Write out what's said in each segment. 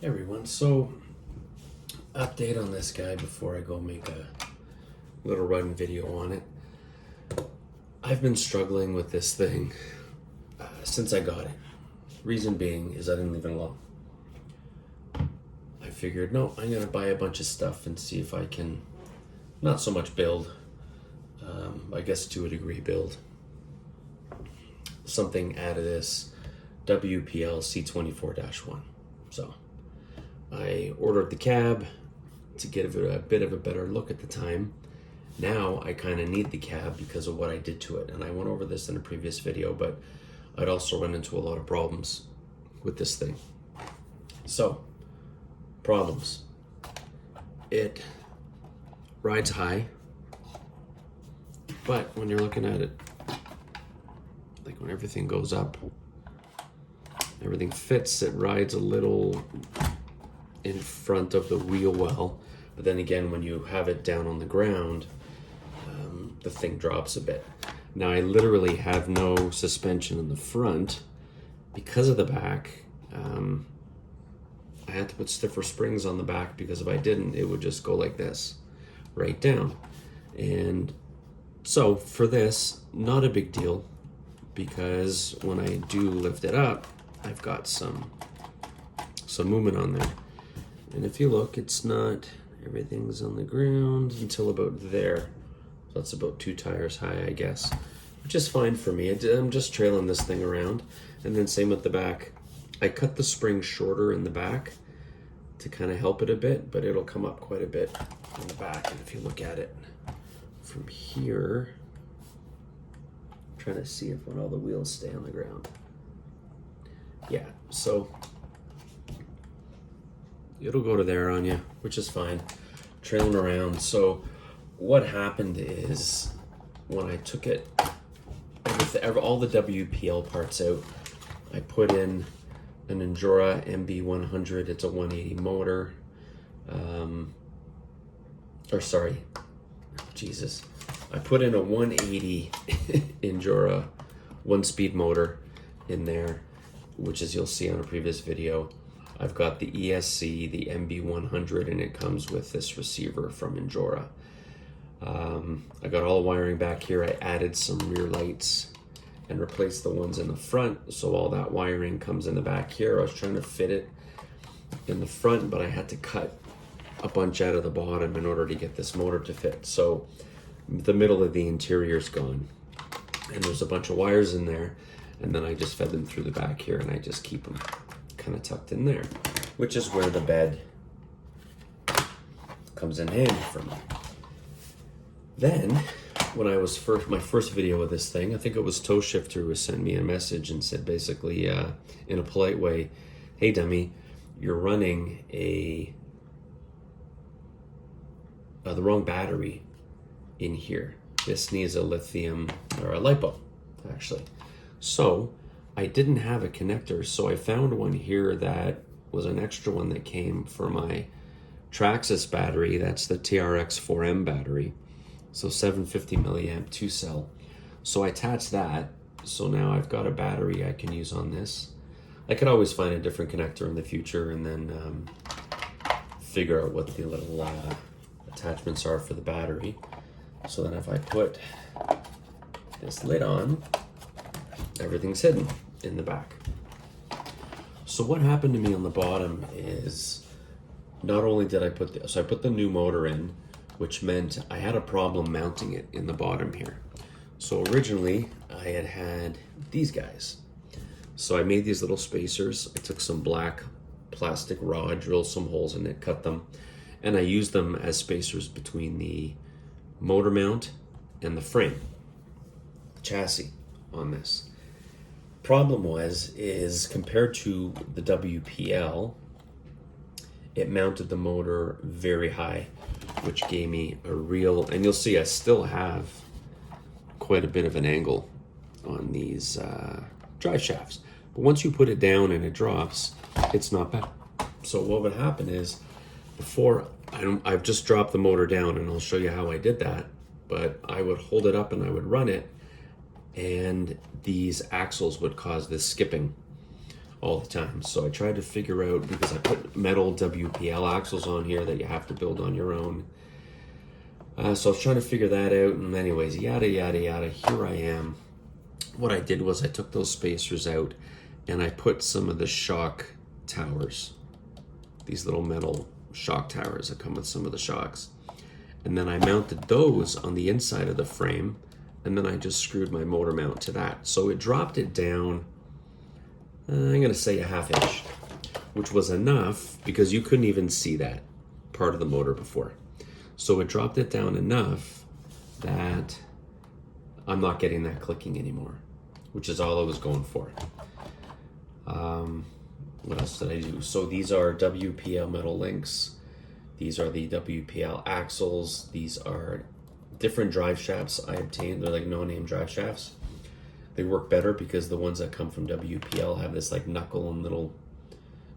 Everyone, so update on this guy before I go make a little run video on it. I've been struggling with this thing since I got it. Reason being is I didn't leave it alone. I figured, no, I'm gonna buy a bunch of stuff and see if I can not so much build, I guess to a degree build something out of this WPL C24-1. So I ordered the cab to get a bit of a better look at the time. Now I kind of need the cab because of what I did to it, and I went over this in a previous video, but I'd also run into a lot of problems with this thing. So, problems. It rides high, but when you're looking at it, like when everything goes up, everything fits, it rides a little in front of the wheel well, but then again, when you have it down on the ground, the thing drops a bit. Now I literally have no suspension in the front because of the back. I had to put stiffer springs on the back because if I didn't, it would just go like this, right down. And so for this, not a big deal, because when I do lift it up, I've got some movement on there. And if you look, it's not, everything's on the ground until about there. So that's about 2 tires high, I guess, which is fine for me. I'm just trailing this thing around. And then same with the back. I cut the spring shorter in the back to kind of help it a bit, but it'll come up quite a bit on the back. And if you look at it from here, I'm trying to see if when all the wheels stay on the ground. Yeah, so it'll go to there on you, which is fine. Trailing around. So what happened is when I took it, all the WPL parts out, I put in an Endura MB100. It's a 180 motor. I put in a 180 Endura 1-speed motor in there, which as you'll see on a previous video. I've got the ESC, the MB100, and it comes with this receiver from Endura. I got all the wiring back here. I added some rear lights and replaced the ones in the front, so all that wiring comes in the back here. I was trying to fit it in the front, but I had to cut a bunch out of the bottom in order to get this motor to fit. So the middle of the interior is gone, and there's a bunch of wires in there, and then I just fed them through the back here, and I just keep them kind of tucked in there, which is where the bed comes in handy for me. Then, when I was my first video of this thing, I think it was Toe Shifter who sent me a message and said basically, in a polite way, hey dummy, you're running the wrong battery in here. This needs a lithium, or a LiPo, actually. So, I didn't have a connector, so I found one here that was an extra one that came for my Traxxas battery. That's the TRX4M battery. So 750 milliamp 2-cell. So I attached that. So now I've got a battery I can use on this. I could always find a different connector in the future and then figure out what the little attachments are for the battery. So then if I put this lid on, everything's hidden in the back. So what happened to me on the bottom is not only did I put I put the new motor in, which meant I had a problem mounting it in the bottom here. So originally I had these guys. So I made these little spacers. I took some black plastic rod, drilled some holes in it, cut them, and I used them as spacers between the motor mount and the frame, the chassis on this. Problem is compared to the WPL, it mounted the motor very high, which gave me a real, and you'll see I still have quite a bit of an angle on these drive shafts. But once you put it down and it drops, it's not bad. So what would happen is, I've just dropped the motor down, and I'll show you how I did that, but I would hold it up and I would run it, and these axles would cause this skipping all the time. So I tried to figure out, because I put metal WPL axles on here that you have to build on your own. So I was trying to figure that out, and anyways, yada, yada, yada, here I am. What I did was I took those spacers out and I put some of the shock towers, these little metal shock towers that come with some of the shocks. And then I mounted those on the inside of the frame, and then I just screwed my motor mount to that. So it dropped it down, I'm gonna say a 1/2 inch, which was enough because you couldn't even see that part of the motor before. So it dropped it down enough that I'm not getting that clicking anymore, which is all I was going for. What else did I do? So these are WPL metal links. These are the WPL axles. These are different drive shafts I obtained. They're like no-name drive shafts. They work better because the ones that come from WPL have this like knuckle and little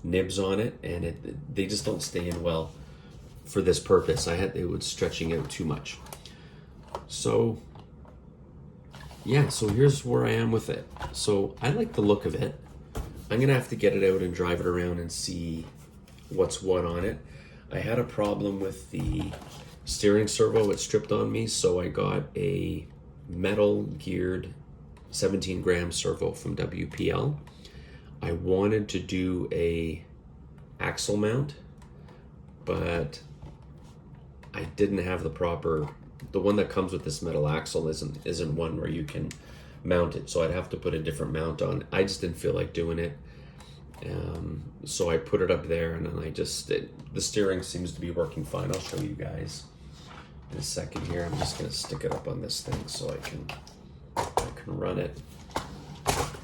nibs on it, and they just don't stay in well for this purpose. It was stretching out too much. So yeah, so here's where I am with it. So I like the look of it. I'm gonna have to get it out and drive it around and see what's what on it. I had a problem with the steering servo. It stripped on me, so I got a metal geared 17-gram servo from WPL. I wanted to do a axle mount, but I didn't have the one that comes with this metal axle isn't one where you can mount it, so I'd have to put a different mount on. I just didn't feel like doing it. So I put it up there, and then the steering seems to be working fine. I'll show you guys in a second here. I'm just gonna stick it up on this thing so I can run it.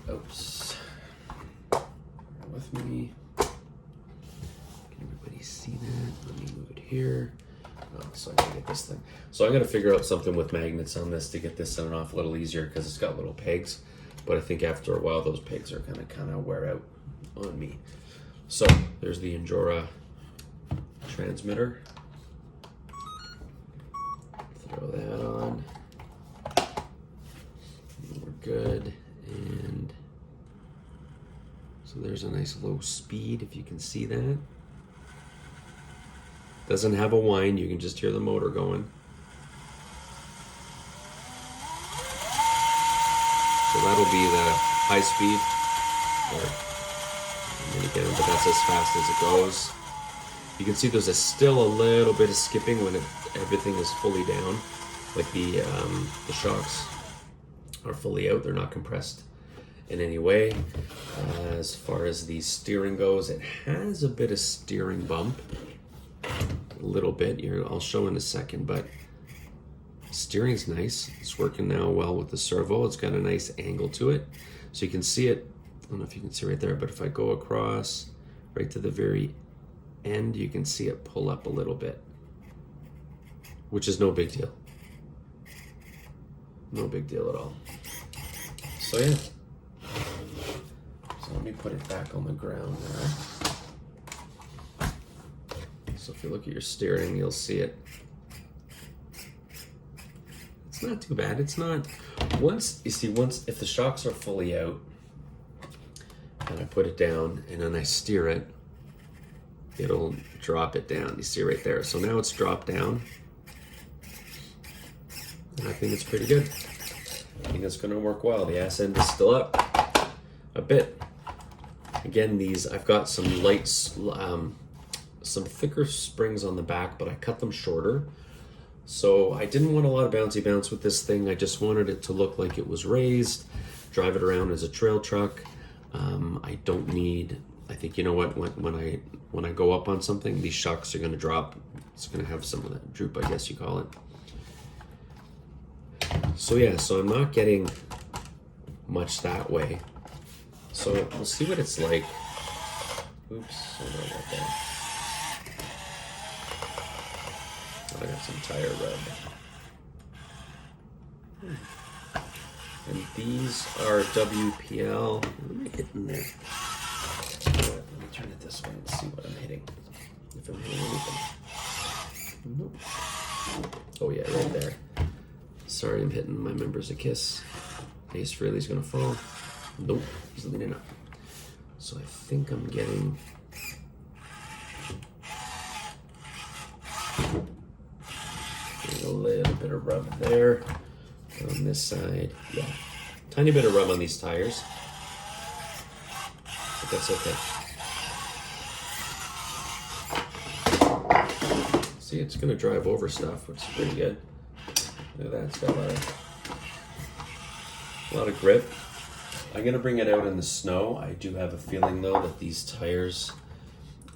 Oops. Bear with me. Can everybody see that? Let me move it here. Oh, so I gotta get this thing. So I'm gonna figure out something with magnets on this to get this on and off a little easier, because it's got little pegs. But I think after a while those pegs are gonna kind of wear out on me. So there's the Endura transmitter. Throw that on. We're good. And so there's a nice low speed, if you can see that. Doesn't have a whine, you can just hear the motor going. So that'll be the high speed, but that's as fast as it goes. You can see there's still a little bit of skipping when everything is fully down, like the shocks are fully out, they're not compressed in any way. As far as the steering goes, it has a bit of steering bump. A little bit here, I'll show in a second, but steering's nice. It's working now well with the servo. It's got a nice angle to it, so you can see it. I don't know if you can see right there, but if I go across right to the very end, you can see it pull up a little bit, which is no big deal. No big deal at all. So yeah. So let me put it back on the ground there. So if you look at your steering, you'll see it. It's not too bad. It's not, once if the shocks are fully out and I put it down and then I steer it, it'll drop it down. You see right there. So now it's dropped down. And I think it's pretty good. I think it's gonna work well. The ass end is still up a bit. Again, I've got some lights, some thicker springs on the back, but I cut them shorter. So I didn't want a lot of bouncy bounce with this thing. I just wanted it to look like it was raised, drive it around as a trail truck. I don't need, I think, you know what, when I go up on something, these shocks are gonna drop. It's gonna have some of that droop, I guess you call it. So yeah, so I'm not getting much that way. So we'll see what it's like. Oops, hold on about that. I got some tire rub. And these are WPL. What am I hitting there? Let me turn it this way and see what I'm hitting. If I'm hitting anything. Nope. Oh yeah, right there. Sorry, I'm hitting my members a kiss. Ace Frehley's gonna fall. Nope, he's leaning up. So I think I'm getting a little bit of rub there on this side. Yeah, tiny bit of rub on these tires, but that's okay. See, it's gonna drive over stuff, which is pretty good. Look at that, it's got a lot of grip. I'm gonna bring it out in the snow. I do have a feeling though that these tires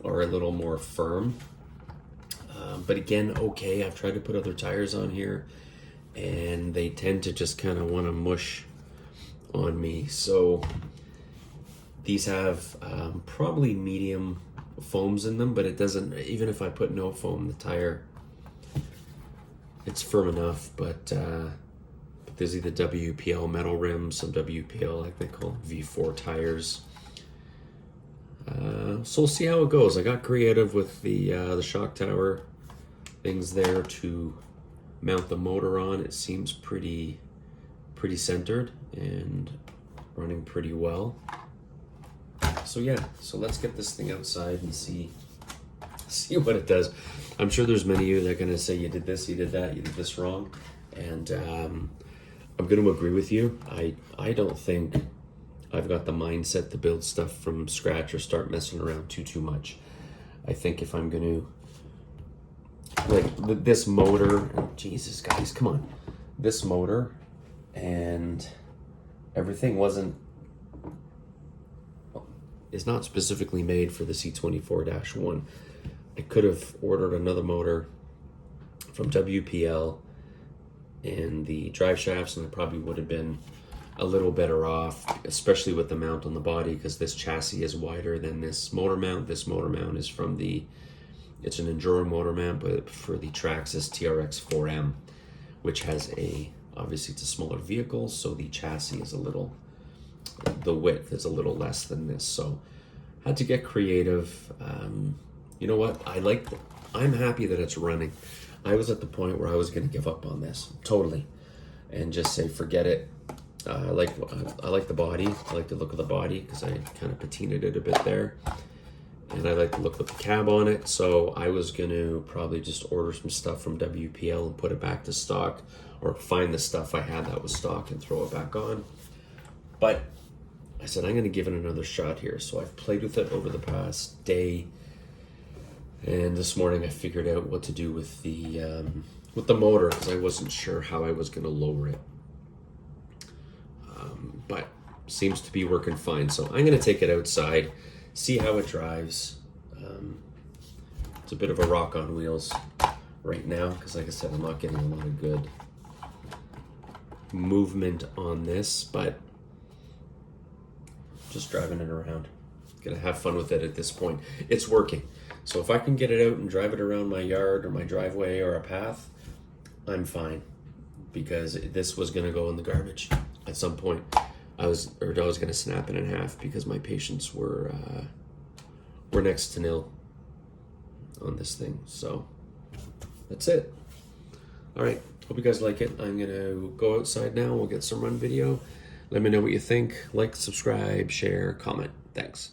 are a little more firm. But again, okay, I've tried to put other tires on here and they tend to just kind of want to mush on me. So these have probably medium foams in them, but it doesn't, even if I put no foam, the tire, it's firm enough. But there's either WPL metal rims, some WPL, like they call them, V4 tires. So we'll see how it goes. I got creative with the shock tower things there to mount the motor on. It seems pretty centered and running pretty well. So yeah, so let's get this thing outside and see what it does. I'm sure there's many of you that are gonna say you did this, you did that, you did this wrong, and I'm gonna agree with you. I don't think I've got the mindset to build stuff from scratch or start messing around too much. I think if I'm gonna, like this motor, Jesus guys, come on, this motor and everything is not specifically made for the C24-1. I could have ordered another motor from WPL and the drive shafts, and I probably would have been a little better off, especially with the mount on the body, because this chassis is wider than this motor mount. This motor mount is from it's an Enduro motor mount, but for the Traxxas TRX 4M, which has obviously it's a smaller vehicle, so the chassis is the width is a little less than this. So had to get creative. You know what? I'm happy that it's running. I was at the point where I was going to give up on this totally and just say, forget it. I like the body. I like the look of the body because I kind of patinaed it a bit there. And I like the look of the cab on it. So I was going to probably just order some stuff from WPL and put it back to stock, or find the stuff I had that was stock and throw it back on. But I said, I'm going to give it another shot here. So I've played with it over the past day. And this morning I figured out what to do with the motor, because I wasn't sure how I was going to lower it. But seems to be working fine. So I'm going to take it outside, see how it drives. It's a bit of a rock on wheels right now, because like I said, I'm not getting a lot of good movement on this, but just driving it around. Gonna have fun with it at this point. It's working. So if I can get it out and drive it around my yard or my driveway or a path, I'm fine, because this was gonna go in the garbage at some point. I was gonna snap it in half because my patience were next to nil on this thing. So that's it. All right, hope you guys like it. I'm gonna go outside now. We'll get some run video. Let me know what you think. Like, subscribe, share, comment. Thanks.